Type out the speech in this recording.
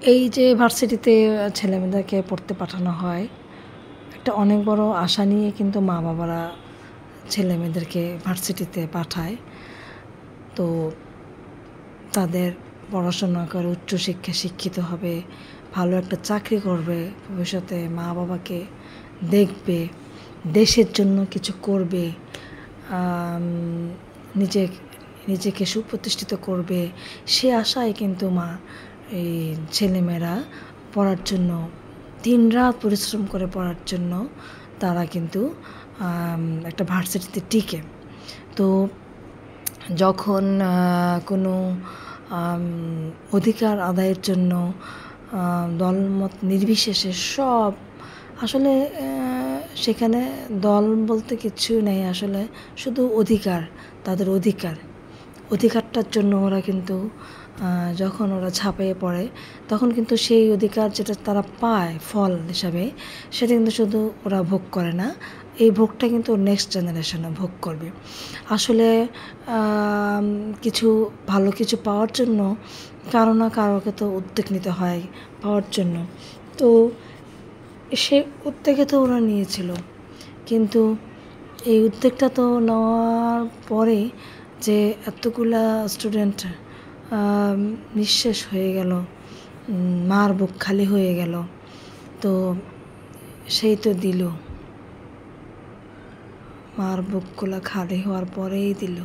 এই যে ভার্সিটিতে ছেলেমেয়েদেরকে পড়তে পাঠানো হয়, একটা অনেক বড় আশা নিয়ে কিন্তু মা-বাবারা ছেলেমেয়েদেরকে ভার্সিটিতে পাঠায়। তো তাদের পড়াশোনা করে উচ্চশিক্ষায় শিক্ষিত হবে, ভালো একটা চাকরি করবে, ভবিষ্যতে মা-বাবাকে দেখবে, দেশের জন্য কিছু করবে, নিজে নিজেকে সুপ্রতিষ্ঠিত করবে, সে আশায় কিন্তু এই ছেলেমেয়েরা পড়ার জন্য দিনরাত পরিশ্রম করে পড়ার জন্য তারা কিন্তু একটা ভার্সিটিতে টিকে। তো যখন কোনো অধিকার আদায়ের জন্য দলমত নির্বিশেষে সব আসলে সেখানে দল বলতে কিচ্ছু নেই, আসলে শুধু অধিকার, তাদের অধিকারটার জন্য ওরা কিন্তু যখন ওরা ঝাঁপিয়ে পড়ে তখন কিন্তু সেই অধিকার যেটা তারা পায় ফল হিসাবে, সেটা কিন্তু শুধু ওরা ভোগ করে না, এই ভোগটা কিন্তু নেক্সট জেনারেশনও ভোগ করবে। আসলে কিছু ভালো কিছু পাওয়ার জন্য কারো না কারোকে তো উদ্যোগ নিতে হয় পাওয়ার জন্য। তো সে উদ্যোগে তো ওরা নিয়েছিল, কিন্তু এই উদ্যোগটা তো নেওয়ার পরে যে এতগুলা স্টুডেন্ট নিঃশেষ হয়ে গেল, মার বুক খালি হয়ে গেল, তো সেই তো দিল, মার বুকগুলো খালি হওয়ার পরেই দিল।